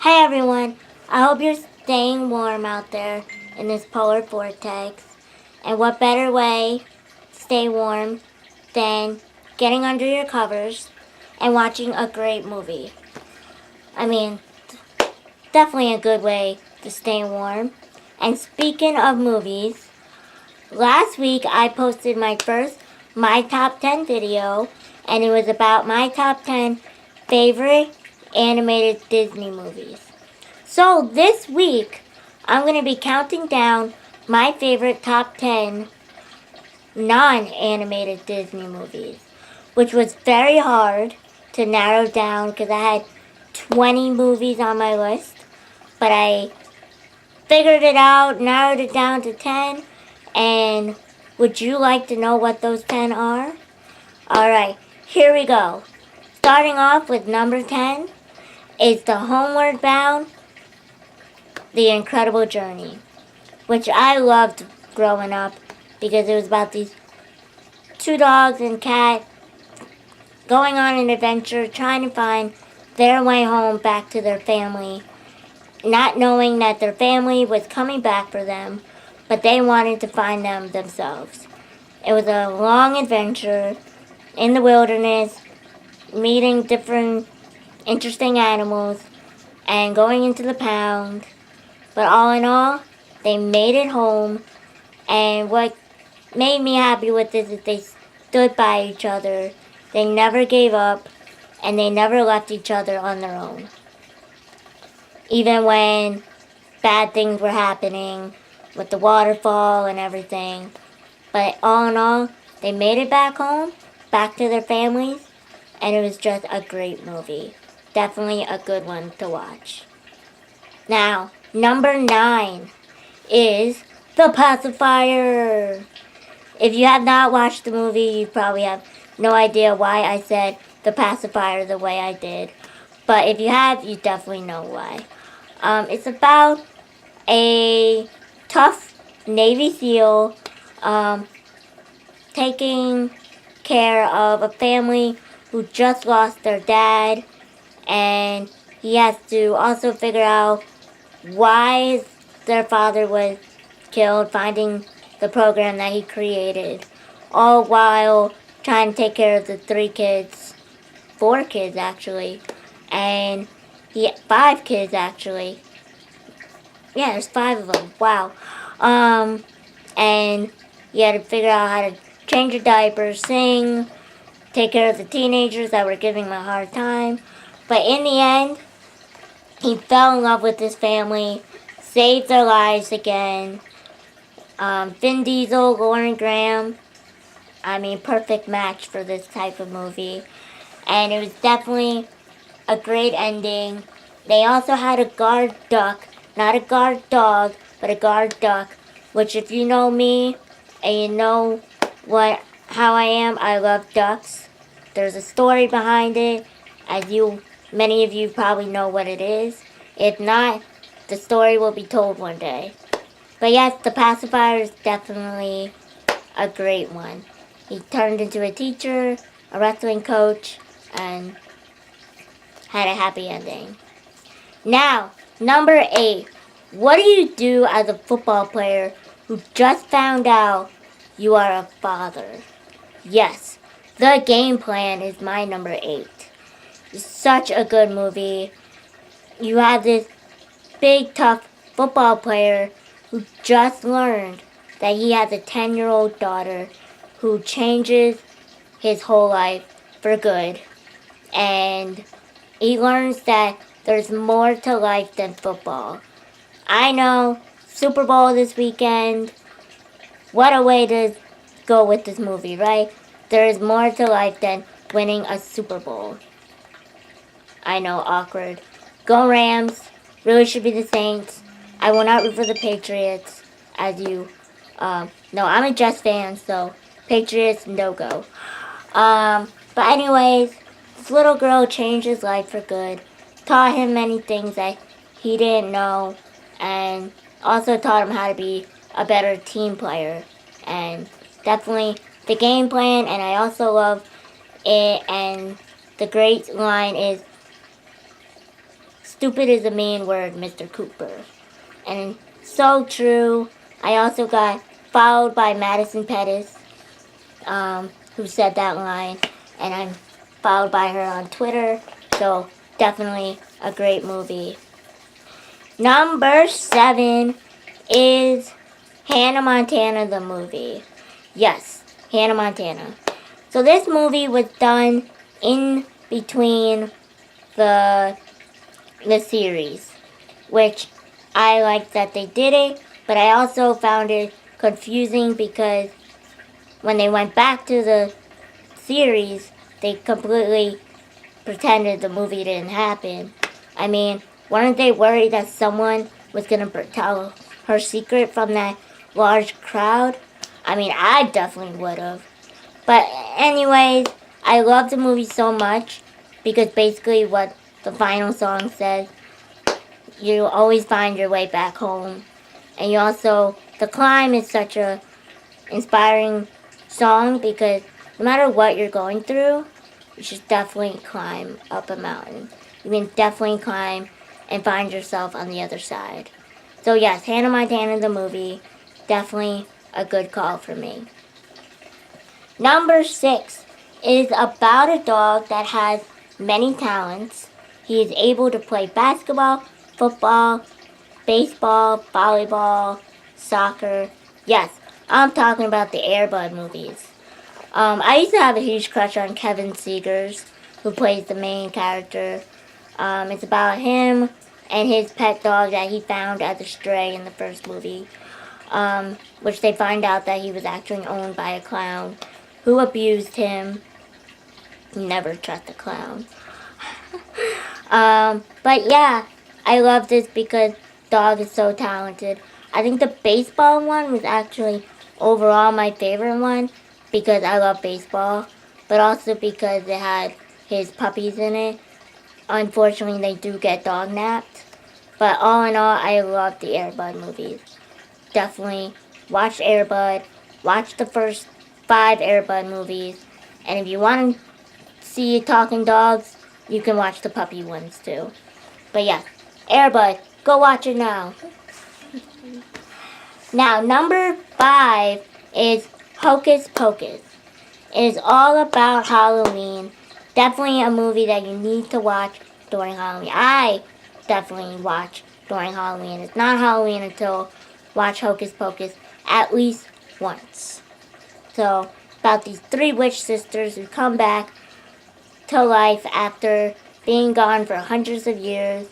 Hey everyone, I hope you're staying warm out there in this polar vortex. And what better way to stay warm than getting under your covers and watching a great movie? I mean, definitely a good way to stay warm. And speaking of movies, last week I posted my first My Top 10 video, and it was about my top 10 favorite animated Disney movies. So this week, I'm going to be counting down my favorite top 10 non-animated Disney movies, which was very hard to narrow down because I had 20 movies on my list, but I figured it out, narrowed it down to 10, and would you like to know what those 10 are? Alright, here we go. Starting off with number 10 is the Homeward Bound, The Incredible Journey, which I loved growing up because it was about these two dogs and cat going on an adventure trying to find their way home back to their family, not knowing that their family was coming back for them, but they wanted to find them themselves. It was a long adventure in the wilderness, meeting different interesting animals, and going into the pound. But all in all, they made it home, and what made me happy with this is they stood by each other. They never gave up, and they never left each other on their own. Even when bad things were happening with the waterfall and everything. But all in all, they made it back home, back to their families, and it was just a great movie. Definitely a good one to watch. Now, number 9 is The Pacifier. If you have not watched the movie, you probably have no idea why I said The Pacifier the way I did. But if you have, you definitely know why. It's about a tough Navy SEAL taking care of a family who just lost their dad, and he has to also figure out why their father was killed, finding the program that he created, all while trying to take care of the 4 kids actually, and 5 kids actually. Yeah, there's 5 of them. Wow. And he had to figure out how to change a diaper, sing, take care of the teenagers that were giving him a hard time. But in the end, he fell in love with his family, saved their lives again. Vin Diesel, Lauren Graham, perfect match for this type of movie. And it was definitely a great ending. They also had a guard duck, not a guard dog, but a guard duck, which if you know me and you know how I am, I love ducks. There's a story behind it, many of you probably know what it is. If not, the story will be told one day. But yes, The Pacifier is definitely a great one. He turned into a teacher, a wrestling coach, and had a happy ending. Now, number 8. What do you do as a football player who just found out you are a father? Yes, The Game Plan is my number 8. It's such a good movie. You have this big, tough football player who just learned that he has a 10-year-old daughter who changes his whole life for good. And he learns that there's more to life than football. I know, Super Bowl this weekend. What a way to go with this movie, right? There is more to life than winning a Super Bowl. I know, awkward. Go Rams. Really should be the Saints. I will not root for the Patriots, as you no, I'm a Jets fan, so Patriots, no go. But anyways, this little girl changed his life for good. Taught him many things that he didn't know, and also taught him how to be a better team player. And definitely The Game Plan, and I also love it, and the great line is, stupid is the main word, Mr. Cooper. And so true. I also got followed by Madison Pettis, who said that line, and I'm followed by her on Twitter, so definitely a great movie. Number 7 is Hannah Montana the movie. Yes, Hannah Montana. So this movie was done in between the series, which I like that they did it, but I also found it confusing because when they went back to the series, they completely pretended the movie didn't happen. I mean, weren't they worried that someone was going to tell her secret from that large crowd? I mean, I definitely would have. But anyways, I love the movie so much because basically what the final song says, you always find your way back home. And you also, The Climb is such a inspiring song because no matter what you're going through, you should definitely climb up a mountain. You can definitely climb and find yourself on the other side. So yes, Hannah Montana the movie, definitely a good call for me. Number 6 is about a dog that has many talents. He is able to play basketball, football, baseball, volleyball, soccer. Yes, I'm talking about the Air Bud movies. I used to have a huge crush on Kevin Segars, who plays the main character. It's about him and his pet dog that he found as a stray in the first movie, which they find out that he was actually owned by a clown who abused him. Never trust a clown. But yeah, I love this because dog is so talented. I think the baseball one was actually overall my favorite one because I love baseball, but also because it had his puppies in it. Unfortunately, they do get dog napped. But all in all, I love the Air Bud movies. Definitely watch Air Bud. Watch the first 5 Air Bud movies. And if you want to see talking dogs, you can watch the puppy ones too. But yeah, Air Bud, go watch it now. Now, number 5 is Hocus Pocus. It is all about Halloween. Definitely a movie that you need to watch during Halloween. I definitely watch during Halloween. It's not Halloween until watch Hocus Pocus at least once. So, about these 3 witch sisters who come back to life after being gone for hundreds of years.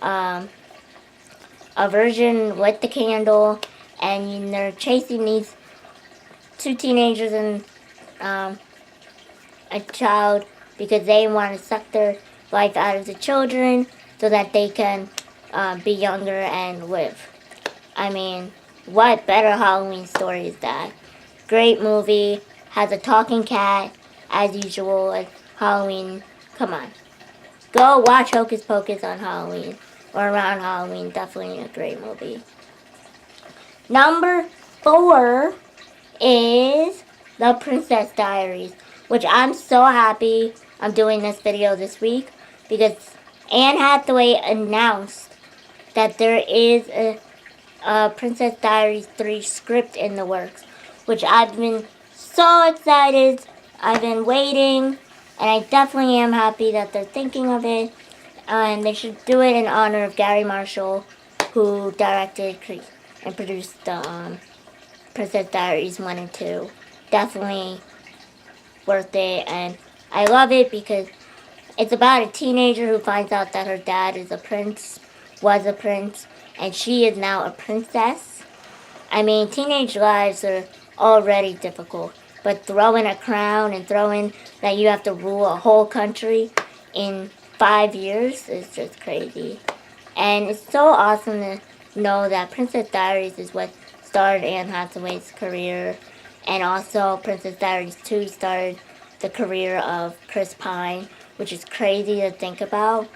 A virgin lit the candle, and they're chasing these 2 teenagers and a child because they want to suck their life out of the children so that they can be younger and live. I mean, what better Halloween story is that? Great movie, has a talking cat, as usual, at Halloween. Come on. Go watch Hocus Pocus on Halloween, or around Halloween. Definitely a great movie. Number 4 is The Princess Diaries, which I'm so happy I'm doing this video this week because Anne Hathaway announced that there is a Princess Diaries 3 script in the works, which I've been so excited. I've been waiting, and I definitely am happy that they're thinking of it, and they should do it in honor of Gary Marshall, who directed and produced the Princess Diaries 1 and 2. Definitely worth it, and I love it because it's about a teenager who finds out that her dad is was a prince, and she is now a princess. I mean, teenage lives are already difficult, but throw in a crown and throw in that you have to rule a whole country in 5 years is just crazy. And it's so awesome to know that Princess Diaries is what started Anne Hathaway's career, and also Princess Diaries 2 started the career of Chris Pine, which is crazy to think about.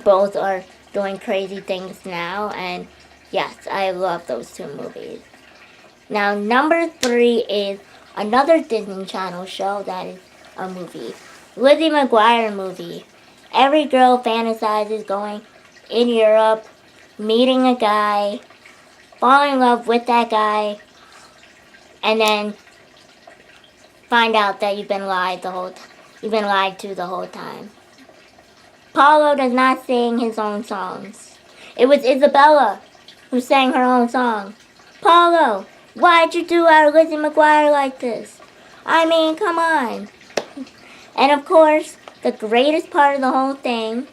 Both are doing crazy things now, and yes, I love those 2 movies. Now, number 3 is another Disney Channel show that is a movie. Lizzie McGuire movie. every girl fantasizes going in Europe, meeting a guy, falling in love with that guy, and then find out that you've been lied to the whole time. Paulo does not sing his own songs. It was Isabella who sang her own song. Paulo, why'd you do our Lizzie McGuire like this? I mean, come on. And of course, the greatest part of the whole thing,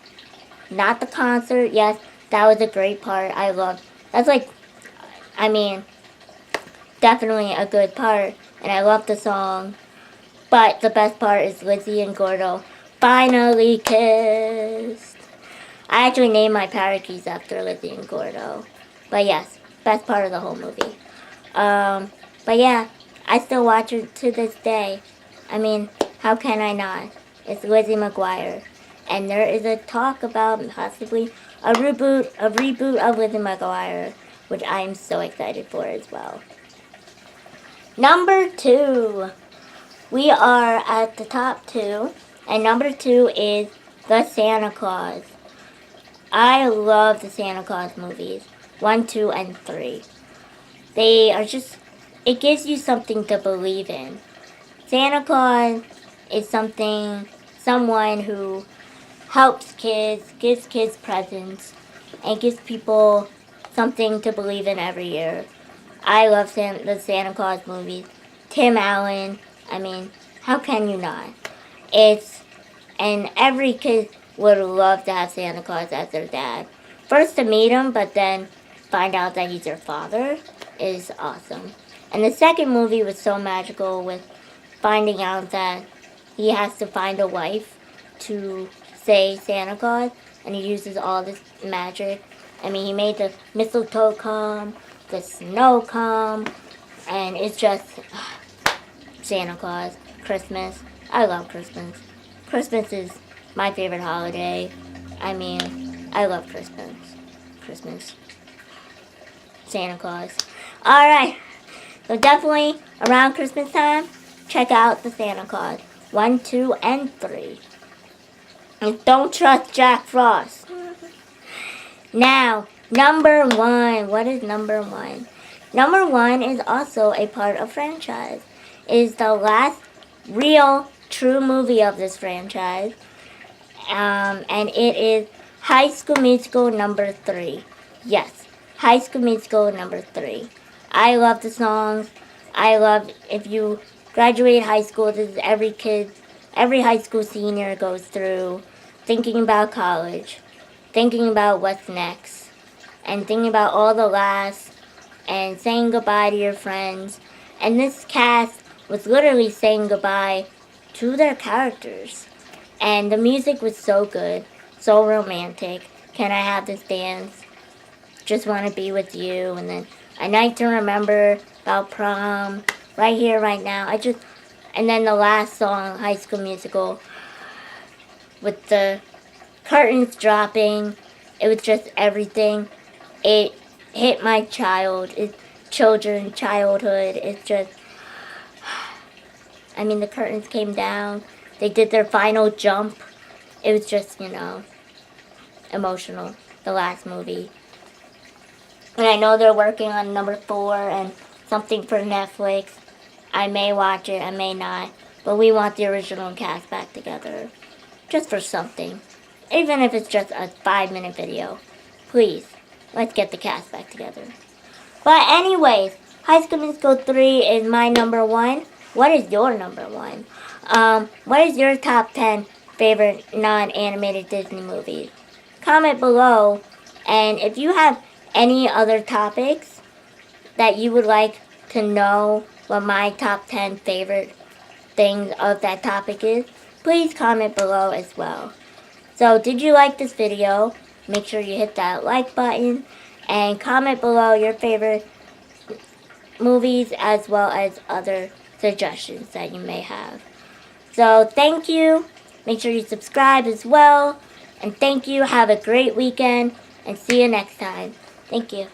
not the concert, yes, that was a great part. I loved. That's definitely a good part, and I love the song. But the best part is Lizzie and Gordo finally kissed. I actually named my parakeets after Lizzie and Gordo. But yes, best part of the whole movie. But yeah, I still watch it to this day. I mean, how can I not? It's Lizzie McGuire. And there is a talk about possibly a reboot of Lizzie McGuire, which I am so excited for as well. Number 2. We are at the top 2, and number 2 is The Santa Claus. I love the Santa Claus movies, 1, 2, and 3. They are just, it gives you something to believe in. Santa Claus is someone who helps kids, gives kids presents, and gives people something to believe in every year. I love the Santa Claus movies. Tim Allen, I mean, how can you not? And every kid would love to have Santa Claus as their dad. First to meet him, but then find out that he's their father is awesome. And the second movie was so magical with finding out that he has to find a wife to say Santa Claus, and he uses all this magic. I mean, he made the mistletoe come, the snow come, and it's just Santa Claus, Christmas. I love Christmas. Christmas is my favorite holiday. I mean, I love Christmas. Christmas. Santa Claus. Alright, so definitely around Christmas time, check out the Santa Claus. 1, 2, and 3. And don't trust Jack Frost. Now, number 1. What is number 1? Number 1 is also a part of franchise. It is the last real, true movie of this franchise. And it is High School Musical number 3. Yes, High School Musical number 3. I love the songs. I love, if you graduate high school, this is every high school senior goes through, thinking about college, thinking about what's next, and thinking about all the laughs, and saying goodbye to your friends. And this cast was literally saying goodbye to their characters. And the music was so good, so romantic. Can I have this dance? Just want to be with you. And then A Night to Remember, about prom, right here, right now. And then the last song, High School Musical, with the curtains dropping. It was just everything. It hit my childhood. It's just, I mean, the curtains came down. They did their final jump. It was just, emotional. The last movie. And I know they're working on number 4 and something for Netflix. I may watch it, I may not. But we want the original cast back together. Just for something. Even if it's just a 5-minute video. Please, let's get the cast back together. But anyways, High School Musical 3 is my number 1. What is your number 1? What is your top 10 favorite non-animated Disney movies? Comment below. And if you have any other topics that you would like to know what my top 10 favorite things of that topic is, please comment below as well. So, did you like this video? Make sure you hit that like button and comment below your favorite movies as well as other suggestions that you may have. So, thank you. Make sure you subscribe as well. And thank you. Have a great weekend. And see you next time. Thank you.